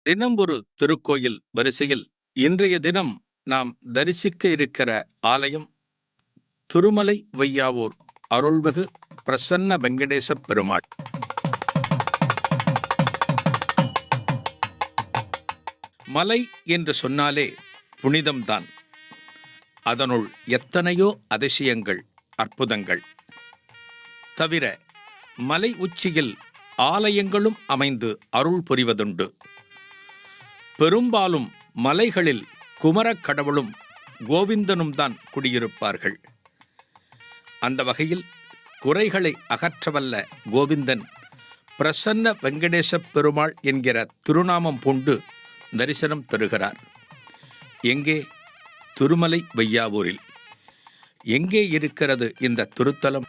தினம் ஒரு திருக்கோயில் வரிசையில் இன்றைய தினம் நாம் தரிசிக்க இருக்கிற ஆலயம் திருமலை வையாவூர் அருள்மிகு பிரசன்ன வெங்கடேச பெருமாள். மலை என்று சொன்னாலே புனிதம்தான். அதனுள் எத்தனையோ அதிசயங்கள், அற்புதங்கள். தவிர மலை உச்சியில் ஆலயங்களும் அமைந்து அருள் புரிவதுண்டு. பெரும்பாலும் மலைகளில் குமரக் கடவுளும் கோவிந்தனும் தான் குடியிருப்பார்கள். அந்த வகையில் குறைகளை அகற்றவல்ல கோவிந்தன் பிரசன்ன வெங்கடேச பெருமாள் என்கிற திருநாமம் பூண்டு தரிசனம் தருகிறார். எங்கே? திருமலை வையாவூரில். எங்கே இருக்கிறது இந்த திருத்தலம்?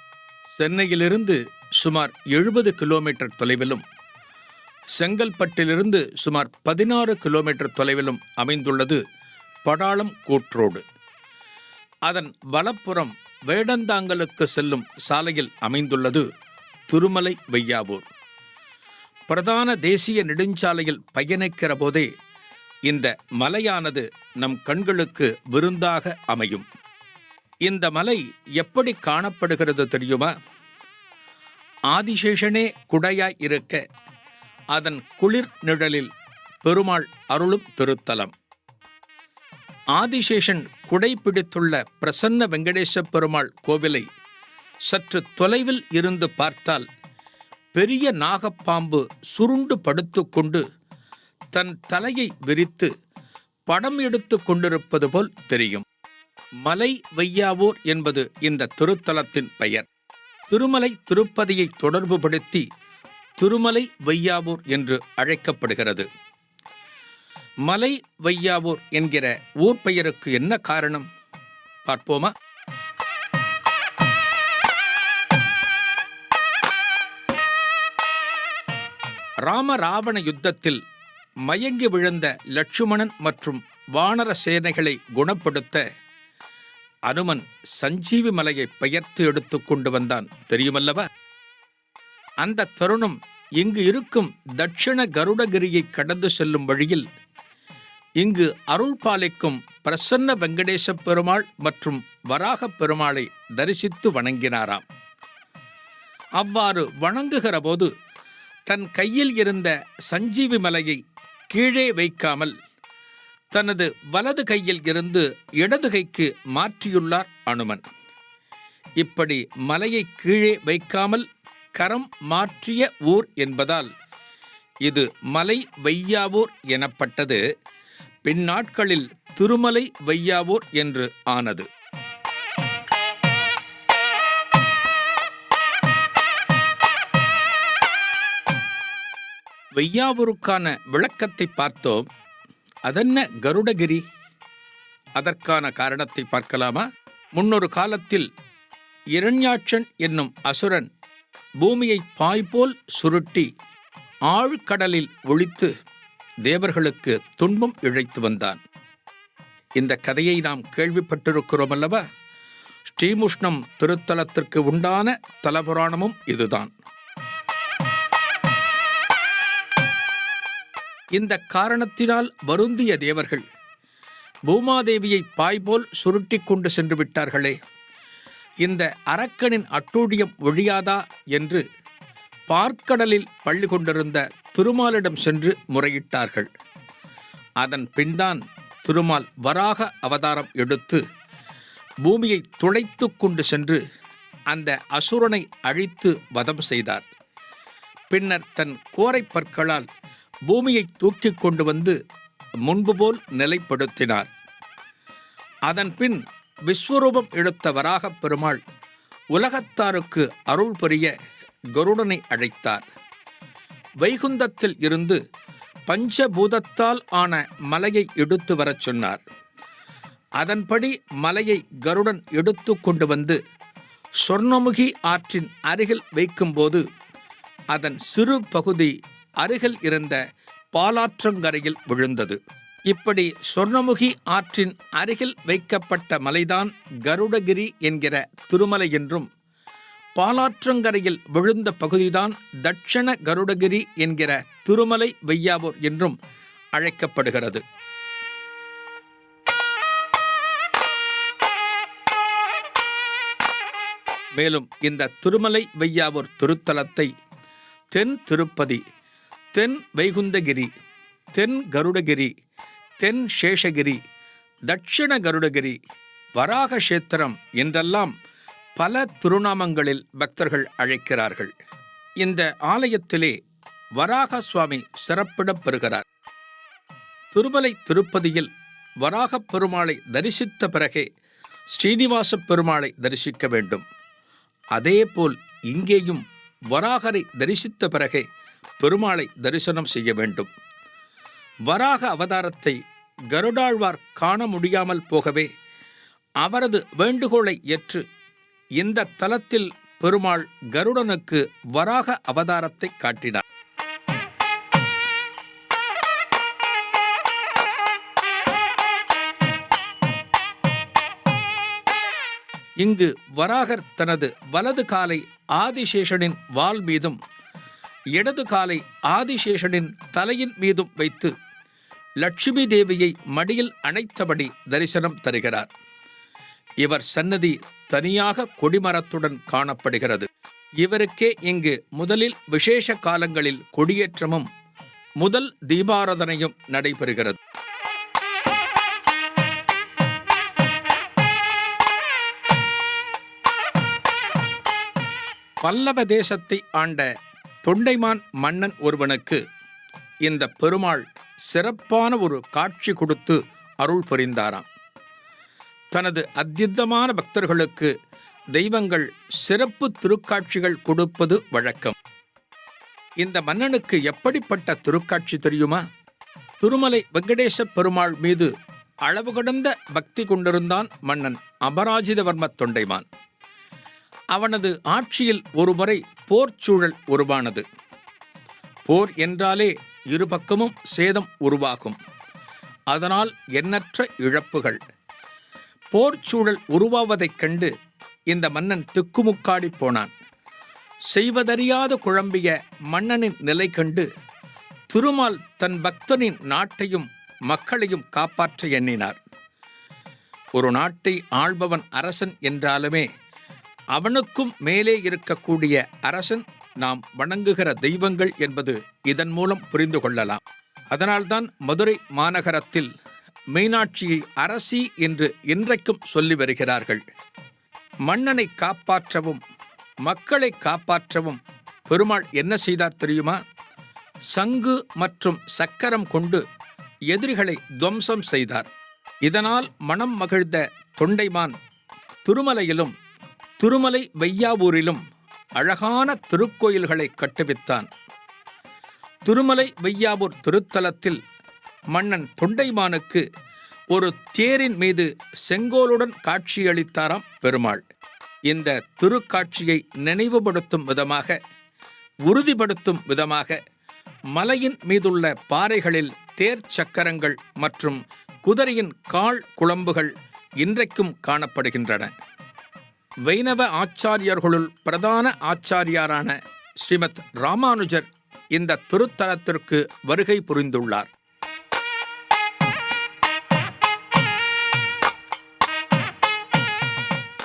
சென்னையிலிருந்து சுமார் 70 கிலோமீட்டர் தொலைவிலும், செங்கல்பட்டிலிருந்து சுமார் 16 கிலோமீட்டர் தொலைவிலும் அமைந்துள்ளது படாளம் கூற்றோடு. அதன் வலப்புறம் வேடந்தாங்கலுக்கு செல்லும் சாலையில் அமைந்துள்ளது திருமலை வையாவூர். பிரதான தேசிய நெடுஞ்சாலையில் பயணிக்கிற போதே இந்த மலையானது நம் கண்களுக்கு விருந்தாக அமையும். இந்த மலை எப்படி காணப்படுகிறது தெரியுமா? ஆதிசேஷனே குடையாய் இருக்க அதன் குளிர் நிழலில் பெருமாள் அருளும் திருத்தலம். ஆதிசேஷன் குடை பிடித்துள்ள பிரசன்ன வெங்கடேச பெருமாள் கோவிலை சற்று தொலைவில் இருந்து பார்த்தால் பெரிய நாகப்பாம்பு சுருண்டு படுத்துக்கொண்டு தன் தலையை விரித்து படம் எடுத்து கொண்டிருப்பது போல் தெரியும். மலை வையாவூர் என்பது இந்த திருத்தலத்தின் பெயர். திருமலை திருப்பதியை தொடர்புபடுத்தி திருமலை வையாவூர் என்று அழைக்கப்படுகிறது. மலை வையாவூர் என்கிற ஊர் பெயருக்கு என்ன காரணம் பார்ப்போமா? ராமராவண யுத்தத்தில் மயங்கி விழுந்த லட்சுமணன் மற்றும் வானர சேனைகளை குணப்படுத்த அனுமன் சஞ்சீவி மலையை பெயர்த்து எடுத்து கொண்டு வந்தான், தெரியுமல்லவா? அந்த தருணம் இங்கு இருக்கும் தட்சிண கருடகிரியை கடந்து செல்லும் வழியில் இங்கு அருள் பாலிக்கும் பிரசன்ன வெங்கடேச பெருமாள் மற்றும் வராக பெருமாளை தரிசித்து வணங்கினாராம். அவ்வாறு வணங்குகிற போது தன் கையில் இருந்த சஞ்சீவி மலையை கீழே வைக்காமல் தனது வலது கையில் இருந்து இடது கைக்கு மாற்றியுள்ளார் அனுமன். இப்படி மலையை கீழே வைக்காமல் கரம் மாற்றிய ஊர் என்பதால் இது மலை வையாவூர் எனப்பட்டது. பின்னாட்களில் திருமலை வையாவூர் என்று ஆனது. வையாவூருக்கான விளக்கத்தை பார்த்தோம். அதென்ன கருடகிரி? அதற்கான காரணத்தை பார்க்கலாமா? முன்னொரு காலத்தில் இரண்யாட்சன் என்னும் அசுரன் பூமியை பாய்போல் சுருட்டி ஆழ்கடலில் ஒழித்து தேவர்களுக்கு துன்பம் இழைத்து வந்தான். இந்த கதையை நாம் கேள்விப்பட்டிருக்கிறோம் அல்லவா? ஸ்ரீமுஷ்ணம் திருத்தலத்திற்கு உண்டான தலபுராணமும் இதுதான். இந்த காரணத்தினால் வருந்திய தேவர்கள் பூமாதேவியை பாய்போல் சுருட்டி கொண்டு சென்று விட்டார்களே, இந்த அரக்கனின் அட்டூழியம் ஒழியாதா என்று பார்க்கடலில் பள்ளி கொண்டிருந்த திருமாலிடம் சென்று முறையிட்டார்கள். அதன் பின்தான் திருமால் வராக அவதாரம் எடுத்து பூமியை துளைத்து கொண்டு சென்று அந்த அசுரனை அழித்து வதம் செய்தார். பின்னர் தன் கோரை பற்களால் பூமியை தூக்கி கொண்டு வந்து முன்பு போல் நிலைப்படுத்தினார். அதன் பின் விஸ்வரூபம் எடுத்த வராகப் பெருமாள் உலகத்தாருக்கு அருள் புரிய கருடனை அழைத்தார். வைகுந்தத்தில் இருந்து பஞ்சபூதத்தால் ஆன மலையை எடுத்து வரச் சொன்னார். அதன்படி மலையை கருடன் எடுத்து கொண்டு வந்து சொர்ணமுகி ஆற்றின் அருகில் வைக்கும்போது அதன் சிறு பகுதி அருகில் இருந்த பாலாற்றங்கரையில் விழுந்தது. இப்படி சொர்ணமுகி ஆற்றின் அருகில் வைக்கப்பட்ட மலைதான் கருடகிரி என்கிற திருமலை என்றும், பாலாற்றங்கரையில் விழுந்த பகுதிதான் தட்சண கருடகிரி என்கிற திருமலை வையாவூர் என்றும் அழைக்கப்படுகிறது. மேலும் இந்த திருமலை வையாவூர் திருத்தலத்தை தென் திருப்பதி, தென் வைகுந்தகிரி, தென் கருடகிரி, தென் சேஷகிரி, தட்சிண கருடகிரி, வராக கஷேத்திரம் என்றெல்லாம் பல திருநாமங்களில் பக்தர்கள் அழைக்கிறார்கள். இந்த ஆலயத்திலே வராக சுவாமி சிறப்பிடம் பெறுகிறார். திருமலை திருப்பதியில் வராகப் பெருமாளை தரிசித்த பிறகே ஸ்ரீனிவாச பெருமாளை தரிசிக்க வேண்டும். அதேபோல் இங்கேயும் வராகரை தரிசித்த பிறகே பெருமாளை தரிசனம் செய்ய வேண்டும். வராக அவதாரத்தை கருடாழ்வார் காண முடியாமல் போகவே அவரது வேண்டுகோளை ஏற்று இந்த தலத்தில் பெருமாள் கருடனுக்கு வராக அவதாரத்தை காட்டினார். இங்கு வராகர் தனது வலது காலை ஆதிசேஷனின் வால் மீதும் இடது காலை ஆதிசேஷனின் தலையின் மீதும் வைத்து லட்சுமி தேவியை மடியில் அணைத்தபடி தரிசனம் தருகிறார். இவர் சன்னதி தனியாக கொடிமரத்துடன் காணப்படுகிறது. இவருக்கே இங்கு முதலில் விசேஷ காலங்களில் கொடியேற்றமும் முதல் தீபாராதனையும் நடைபெறுகிறது. பல்லவ தேசத்தை ஆண்ட தொண்டைமான் மன்னன் ஒருவனுக்கு இந்த பெருமாள் சிறப்பான ஒரு காட்சி கொடுத்து அருள் புரிந்தாராம். தனது அத்யுதமான பக்தர்களுக்கு தெய்வங்கள் சிறப்பு திருக்காட்சிகள் கொடுப்பது வழக்கம். இந்த மன்னனுக்கு எப்படிப்பட்ட திருக்காட்சி தெரியுமா? திருமலை வெங்கடேச பெருமாள் மீது அளவு கடந்த பக்தி கொண்டிருந்தான் மன்னன் அபராஜிதவர்ம தொண்டைமான். அவனது ஆட்சியில் ஒருமுறை போர் சூழல் உருவானது. போர் என்றாலே இருபக்கமும் சேதம் உருவாகும். அதனால் எண்ணற்ற இழப்புகள். போர் சூழல் உருவாவதைக் கண்டு இந்த மன்னன் திக்குமுக்காடி போனான். செய்வதறியாது குழம்பிய மன்னனின் நிலை கண்டு திருமால் தன் பக்தனின் நாட்டையும் மக்களையும் காப்பாற்ற எண்ணினார். ஒரு நாட்டை ஆள்பவன் அரசன் என்றாலுமே அவனுக்கும் மேலே இருக்கக்கூடிய அரசன் நாம் வணங்குகிற தெய்வங்கள் என்பது இதன் மூலம் புரிந்து கொள்ளலாம். அதனால்தான் மதுரை மாநகரத்தில் மீனாட்சியை அரசி என்று இன்றைக்கும் சொல்லி வருகிறார்கள். மன்னனை காப்பாற்றவும் மக்களை காப்பாற்றவும் பெருமாள் என்ன செய்தார் தெரியுமா? சங்கு மற்றும் சக்கரம் கொண்டு எதிரிகளை துவம்சம் செய்தார். இதனால் மனம் மகிழ்ந்த தொண்டைமான் திருமலையிலும் திருமலை வையாவூரிலும் அழகான திருக்கோயில்களை கட்டுவித்தான். திருமலை வையாவூர் திருத்தலத்தில் மன்னன் தொண்டைமானுக்கு ஒரு தேரின் மீது செங்கோலுடன் காட்சியளித்தாராம் பெருமாள். இந்த திருக்காட்சியை நினைவுபடுத்தும் விதமாக, உறுதிப்படுத்தும் விதமாக மலையின் மீதுள்ள பாறைகளில் தேர் சக்கரங்கள் மற்றும் குதிரையின் கால் குளம்புகள் இன்றைக்கும் காணப்படுகின்றன. வைணவ ஆச்சாரியர்களுள் பிரதான ஆச்சாரியாரான ஸ்ரீமத் ராமானுஜர் இந்த திருத்தலத்திற்கு வருகை புரிந்துள்ளார்.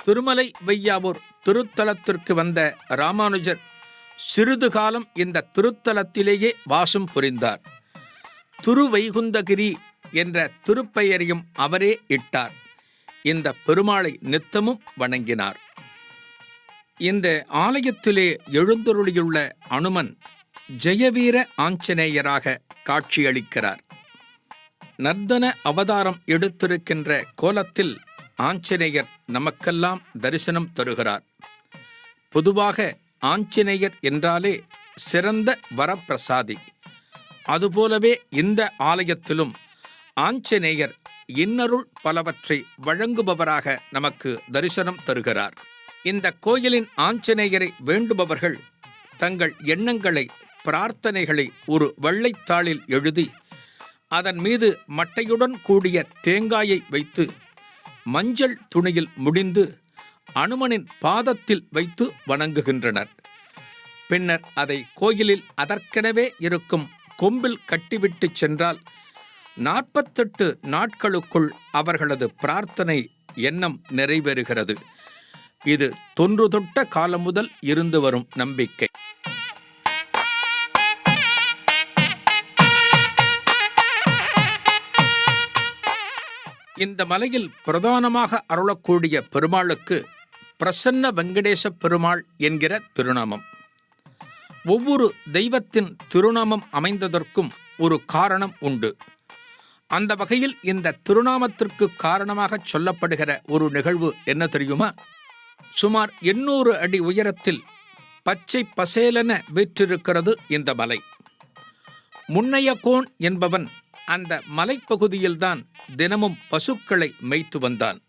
திருமலை வையாவூர் திருத்தலத்திற்கு வந்த ராமானுஜர் சிறிது காலம் இந்த திருத்தலத்திலேயே வாசம் புரிந்தார். திருவைகுந்தகிரி என்ற திருப்பெயரையும் அவரே இட்டார். இந்த பெருமாளை நித்தமும் வணங்கினார். இந்த ஆலயத்திலே எழுந்தருளியுள்ள அனுமன் ஜெயவீர ஆஞ்சநேயராக காட்சியளிக்கிறார். நர்தன அவதாரம் எடுத்திருக்கின்ற கோலத்தில் ஆஞ்சநேயர் நமக்கெல்லாம் தரிசனம் தருகிறார். பொதுவாக ஆஞ்சநேயர் என்றாலே சிறந்த வரப்பிரசாதி. அதுபோலவே இந்த ஆலயத்திலும் ஆஞ்சநேயர் இன்னருள் பலவற்றை வழங்குபவராக நமக்கு தரிசனம் தருகிறார். இந்த கோயிலின் ஆஞ்சநேயரை வேண்டுபவர்கள் தங்கள் எண்ணங்களை, பிரார்த்தனைகளை ஒரு வெள்ளைத்தாளில் எழுதி அதன் மீது மட்டையுடன் கூடிய தேங்காயை வைத்து மஞ்சள் துணியில் முடிந்து அனுமனின் பாதத்தில் வைத்து வணங்குகின்றனர். பின்னர் அதை கோயிலில் அதற்கெனவே இருக்கும் கொம்பில் கட்டிவிட்டு சென்றால் 48 நாட்களுக்குள் அவர்களது பிரார்த்தனை எண்ணம் நிறைவேறுகிறது. இது தொன்று தொட்ட காலம் முதல் இருந்து வரும் நம்பிக்கை. இந்த மலையில் பிரதானமாக அருளக்கூடிய பெருமாளுக்கு பிரசன்ன வெங்கடேச பெருமாள் என்கிற திருநாமம். ஒவ்வொரு தெய்வத்தின் திருநாமம் அமைந்ததற்கும் ஒரு காரணம் உண்டு. அந்த வகையில் இந்த திருநாமத்திற்கு காரணமாக சொல்லப்படுகிற ஒரு நிகழ்வு என்ன தெரியுமா? சுமார் 800 அடி உயரத்தில் பச்சை பசேலென வீற்றிருக்கிறது இந்த மலை. முன்னையகோன் என்பவன் அந்த மலைப்பகுதியில்தான் தினமும் பசுக்களை மேய்த்து வந்தான்.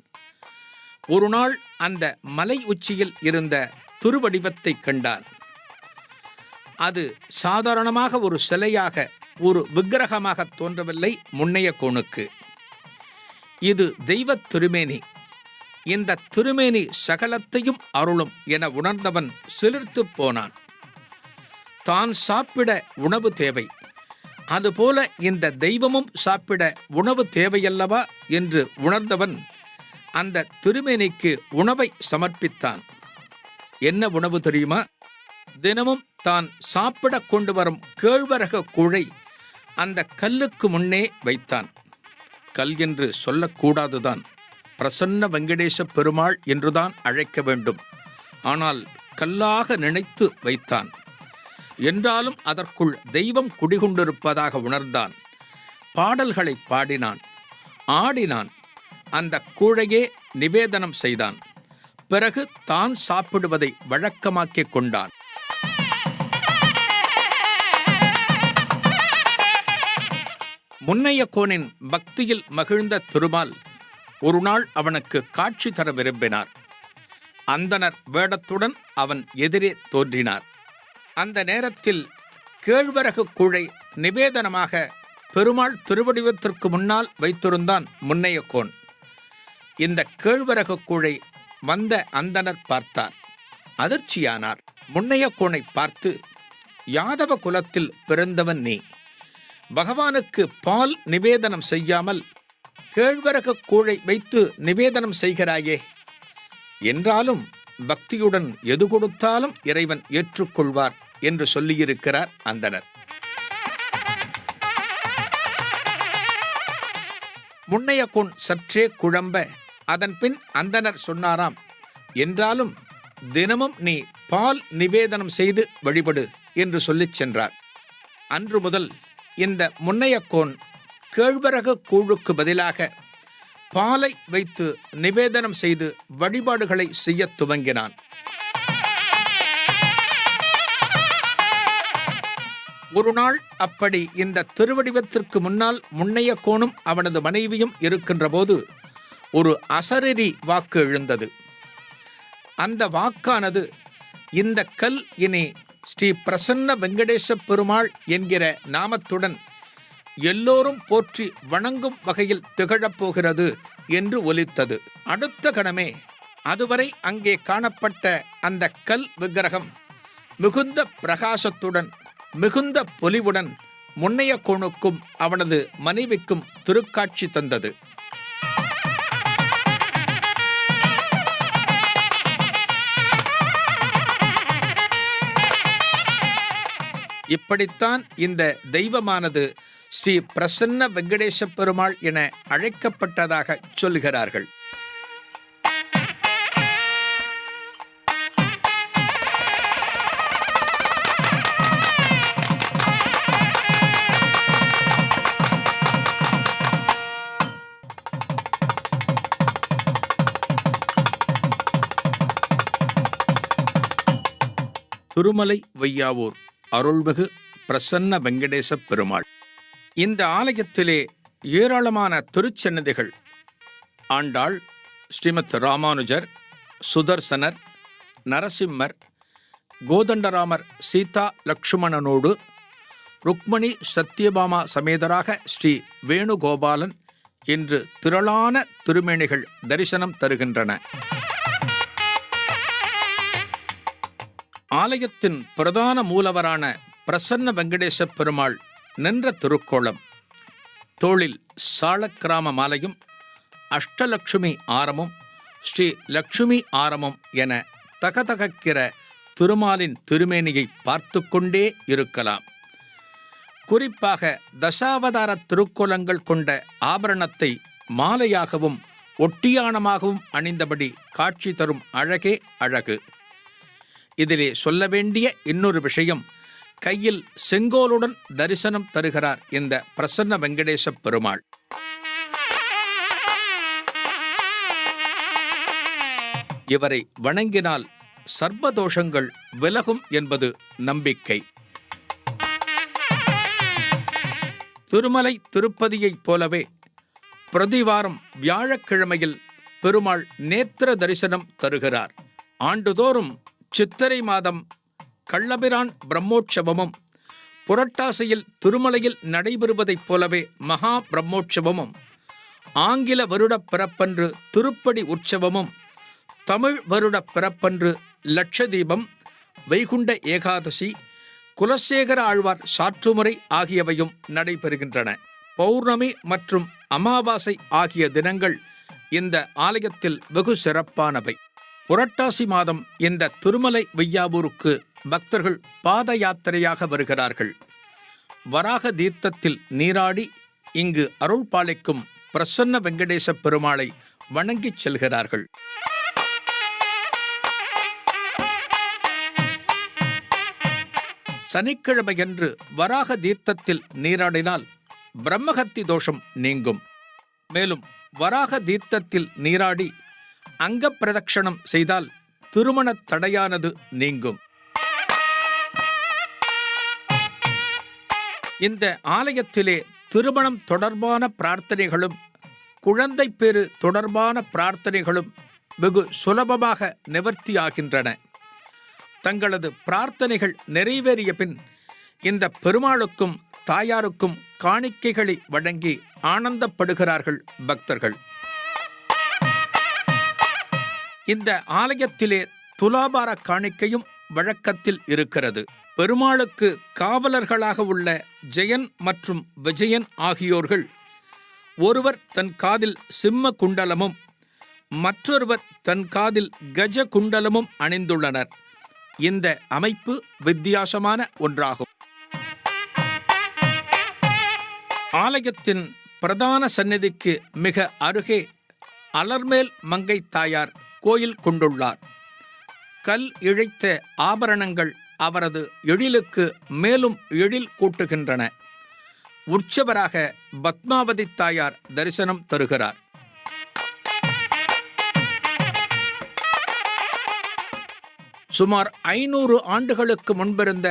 ஒரு நாள் அந்த மலை உச்சியில் இருந்த திருவடிவத்தை கண்டான். அது சாதாரணமாக ஒரு சிலையாக, ஒரு விக்கிரகமாக தோன்றவில்லை முன்னையகோனுக்கு. இது தெய்வ திருமேனி. இந்த திருமேனி சகலத்தையும் அருளும் என உணர்ந்தவன் சிலிர்த்து போனான். தான் சாப்பிட உணவு தேவை, அதுபோல இந்த தெய்வமும் சாப்பிட உணவு தேவையல்லவா என்று உணர்ந்தவன் அந்த திருமேனிக்கு உணவை சமர்ப்பித்தான். என்ன உணவு தெரியுமா? தினமும் தான் சாப்பிட கொண்டு வரும் கேழ்வரகு கூழை அந்த கல்லுக்கு முன்னே வைத்தான். கல் என்று சொல்லக்கூடாதுதான், பிரசன்ன வெங்கடேச பெருமாள் என்றுதான் அழைக்க வேண்டும். ஆனால் கல்லாக நினைத்து வைத்தான். என்றாலும் அதற்குள் தெய்வம் குடிகொண்டிருப்பதாக உணர்ந்தான். பாடல்களை பாடினான், ஆடினான், அந்த கூழையே நிவேதனம் செய்தான். பிறகு தான் சாப்பிடுவதை வழக்கமாக்கிக் கொண்டான். முன்னையகோனின் பக்தியில் மகிழ்ந்த திருமால் ஒரு நாள் அவனுக்கு காட்சி தர விரும்பினார். அந்தணர் வேடத்துடன் அவன் எதிரே தோன்றினார். அந்த நேரத்தில் கேழ்வரகு கூழை நிவேதனமாக பெருமாள் திருவடிவத்திற்கு முன்னால் வைத்திருந்தான் முன்னையகோன். இந்த கேழ்வரகு கூழை வந்த அந்தணர் பார்த்தார், அதிர்ச்சியானார். முன்னையகோனை பார்த்து, யாதவ குலத்தில் பிறந்தவன் நீ, பகவானுக்கு பால் நிவேதனம் செய்யாமல் கேழ்வரகு கூழை வைத்து நிவேதனம் செய்கிறாயே, என்றாலும் பக்தியுடன் எது கொடுத்தாலும் இறைவன் ஏற்றுக்கொள்வார் என்று சொல்லியிருக்கிறார் அந்தணர். முன்னையகோன் சற்றே குழம்ப, அதன்பின் அந்தணர் சொன்னாராம், என்றாலும் தினமும் நீ பால் நிவேதனம் செய்து வழிபடு என்று சொல்லிச் சென்றார். அன்று முதல் இந்த முன்னையகோன் கேழ்வரகு கூழுக்கு பதிலாக பாலை வைத்து நிவேதனம் செய்து வழிபாடுகளை செய்யத் துவங்கினான். ஒரு நாள் அப்படி இந்த திருவடிவத்திற்கு முன்னால் முன்னையகோனும் அவனது மனைவியும் இருக்கின்ற போது ஒரு அசரீரி வாக்கு எழுந்தது. அந்த வாக்கானது, இந்த கல் இனி ஸ்ரீ பிரசன்ன வெங்கடேச பெருமாள் என்கிற நாமத்துடன் எல்லோரும் போற்றி வணங்கும் வகையில் திகழப்போகிறது என்று ஒலித்தது. அடுத்த கணமே அதுவரை அங்கே காணப்பட்ட அந்த கல் விக்கிரகம் மிகுந்த பிரகாசத்துடன், மிகுந்த பொலிவுடன் முன்னையகோனுக்கும் அவனது மனைவிக்கும் திருக்காட்சி தந்தது. இப்படித்தான் இந்த தெய்வமானது ஸ்ரீ பிரசன்ன வெங்கடேச பெருமாள் என அழைக்கப்பட்டதாக சொல்கிறார்கள். திருமலை வையாவூர் அருள்மிகு பிரசன்ன வெங்கடேச பெருமாள். இந்த ஆலயத்திலே ஏராளமான திருச்சன்னதிகள், ஆண்டாள், ஸ்ரீமத் ராமானுஜர், சுதர்சனர், நரசிம்மர், கோதண்டராமர் சீதா லக்ஷ்மணனோடு ருக்மணி சத்யபாமா சமேதராக ஸ்ரீ வேணுகோபாலன் என்று திரளான திருமேனிகள் தரிசனம் தருகின்றன. ஆலயத்தின் பிரதான மூலவரான பிரசன்ன வெங்கடேச பெருமாள் நின்ற திருக்கோலம் தோளில் சாலக்கிராம மாலையும் அஷ்டலட்சுமி ஆரமும் ஸ்ரீ லட்சுமி ஆரமும் என தகதகிற திருமாலின் திருமேனியை பார்த்து கொண்டே இருக்கலாம். குறிப்பாக தசாவதார திருக்கோலங்கள் கொண்ட ஆபரணத்தை மாலையாகவும் ஒட்டியானமாகவும் அணிந்தபடி காட்சி தரும் அழகே அழகு. இதிலே சொல்ல வேண்டிய இன்னொரு விஷயம், கையில் செங்கோலுடன் தரிசனம் தருகிறார் இந்த பிரசன்ன வெங்கடேச பெருமாள். இவரை வணங்கினால் சர்வதோஷங்கள் விலகும் என்பது நம்பிக்கை. திருமலை திருப்பதியைப் போலவே பிரதிவாரம் வியாழக்கிழமையில் பெருமாள் நேத்திர தரிசனம் தருகிறார். ஆண்டுதோறும் சித்திரை மாதம் கள்ளபிரான் பிரம்மோற்சவமும் புரட்டாசியில் திருமலையில் நடைபெறுவதைப் போலவே மகா பிரம்மோற்சவமும் ஆங்கில வருட பிறப்பன்று திருப்படி உற்சவமும் தமிழ் வருட பிறப்பன்று லட்சதீபம் வைகுண்ட ஏகாதசி குலசேகர ஆழ்வார் சாற்றுமுறை ஆகியவையும் நடைபெறுகின்றன. பௌர்ணமி மற்றும் அமாவாசை ஆகிய தினங்கள் இந்த ஆலயத்தில் வெகு சிறப்பானவை. புரட்டாசி மாதம் இந்த திருமலை வையாவூருக்கு பக்தர்கள் பாத யாத்திரையாக வருகிறார்கள். வராக தீர்த்தத்தில் நீராடி இங்கு அருள் பாலிக்கும் பிரசன்ன வெங்கடேச பெருமாளை வணங்கிச் செல்கிறார்கள். சனிக்கிழமையன்று வராக தீர்த்தத்தில் நீராடினால் பிரம்மஹத்தி தோஷம் நீங்கும். மேலும் வராக தீர்த்தத்தில் நீராடி அங்க பிரதட்சணம் செய்தால் திருமண தடையானது நீங்கும். இந்த ஆலயத்திலே திருமணம் தொடர்பான பிரார்த்தனைகளும் குழந்தை பேறு தொடர்பான பிரார்த்தனைகளும் வெகு சுலபமாக நிவர்த்தியாகின்றன. தங்களது பிரார்த்தனைகள் நிறைவேறிய பின் இந்த பெருமாளுக்கும் தாயாருக்கும் காணிக்கைகளை வழங்கி ஆனந்தப்படுகிறார்கள் பக்தர்கள். இந்த ஆலயத்திலே துலாபார காணிக்கையும் வழக்கத்தில் இருக்கிறது. பெருமாளுக்கு காவலர்களாக உள்ள ஜெயன் மற்றும் விஜயன் ஆகியோர்கள் ஒருவர் தன் காதில் சிம்ம குண்டலமும் மற்றொருவர் தன் காதில் கஜ குண்டலமும் அணிந்துள்ளனர். இந்த அமைப்பு வித்தியாசமான ஒன்றாகும். ஆலயத்தின் பிரதான சந்நிதிக்கு மிக அருகே அலர்மேல் மங்கை தாயார் கோயில் கொண்டுள்ளார். கல் இழைத்த ஆபரணங்கள் அவரது எழிலுக்கு மேலும் எழில் கூட்டுகின்றன. உற்சவராக பத்மாவதி தாயார் தரிசனம் தருகிறார். சுமார் 500 ஆண்டுகளுக்கு முன்பிருந்த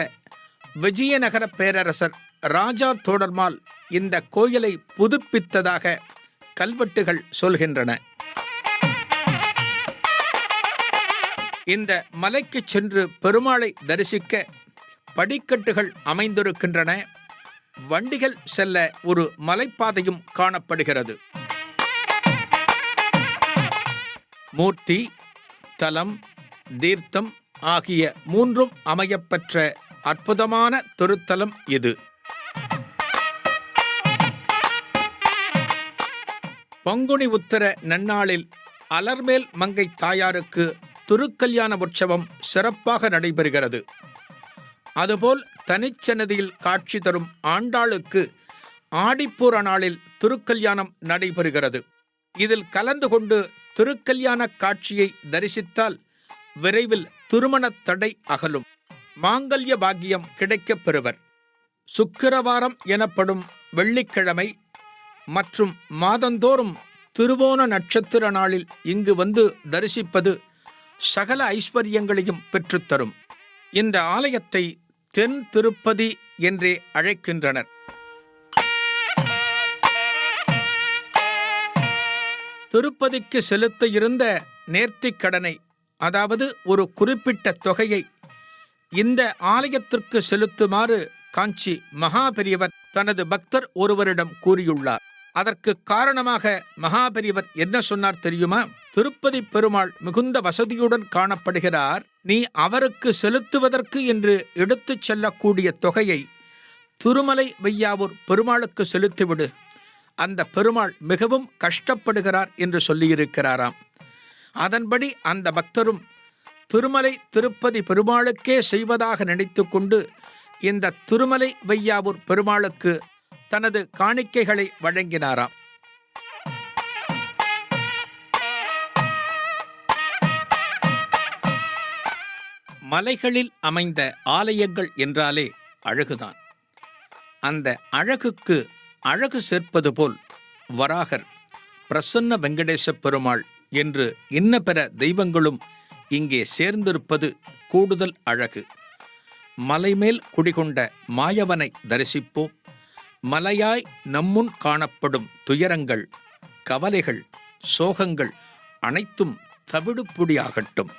விஜயநகர பேரரசர் ராஜா தோடர்மால் இந்த கோயிலை புதுப்பித்ததாக கல்வெட்டுகள் சொல்கின்றன. இந்த மலைக்கு சென்று பெருமாளை தரிசிக்க படிக்கட்டுகள் அமைந்திருக்கின்றன. வண்டிகள் செல்ல ஒரு மலைப்பாதையும் காணப்படுகிறது. மூர்த்தி, தலம், தீர்த்தம் ஆகிய மூன்றும் அமையப்பெற்ற அற்புதமான திருத்தலம் இது. பங்குனி உத்தர நன்னாளில் அலர்மேல் மங்கை தாயாருக்கு திருக்கல்யாண உற்சவம் சிறப்பாக நடைபெறுகிறது. அதுபோல் தனிச்சன்னதியில் காட்சி தரும் ஆண்டாளுக்கு ஆடிப்பூர நாளில் திருக்கல்யாணம் நடைபெறுகிறது. இதில் கலந்து கொண்டு திருக்கல்யாண காட்சியை தரிசித்தால் விரைவில் திருமண தடை அகலும், மாங்கல்ய பாக்கியம் கிடைக்கப் பெறுவர். சுக்கிரவாரம் எனப்படும் வெள்ளிக்கிழமை மற்றும் மாதந்தோறும் திருவோண நட்சத்திர நாளில் இங்கு வந்து தரிசிப்பது சகல ஐஸ்வர்யங்களையும் பெற்றுத்தரும். இந்த ஆலயத்தை தென் திருப்பதி என்றே அழைக்கின்றனர். திருப்பதிக்கு செலுத்த இருந்த நேர்த்திக் கடனை, அதாவது ஒரு குறிப்பிட்ட தொகையை இந்த ஆலயத்திற்கு செலுத்துமாறு காஞ்சி மகாபெரியவர் தனது பக்தர் ஒருவரிடம் கூறியுள்ளார். அதற்கு காரணமாக மகாபெரியவர் என்ன சொன்னார் தெரியுமா? திருப்பதி பெருமாள் மிகுந்த வசதியுடன் காணப்படுகிறார். நீ அவருக்கு செலுத்துவதற்கு என்று எடுத்துச் செல்லக்கூடிய தொகையை திருமலை வையாவூர் பெருமாளுக்கு செலுத்திவிடு. அந்த பெருமாள் மிகவும் கஷ்டப்படுகிறார் என்று சொல்லியிருக்கிறாராம். அதன்படி அந்த பக்தரும் திருமலை திருப்பதி பெருமாளுக்கே செய்வதாக நினைத்து கொண்டு இந்த திருமலை வையாவூர் பெருமாளுக்கு தனது காணிக்கைகளை வழங்கினாராம். மலைகளில் அமைந்த ஆலயங்கள் என்றாலே அழகுதான். அந்த அழகுக்கு அழகு சேர்ப்பது போல் வராகர், பிரசன்ன வெங்கடேச பெருமாள் என்று இன்ன பிற தெய்வங்களும் இங்கே சேர்ந்திருப்பது கூடுதல் அழகு. மலைமேல் குடிகொண்ட மாயவனை தரிசிப்போம். மலையாய் நம்முன் காணப்படும் துயரங்கள், கவலைகள், சோகங்கள் அனைத்தும் தவிடுபொடியாகட்டும்.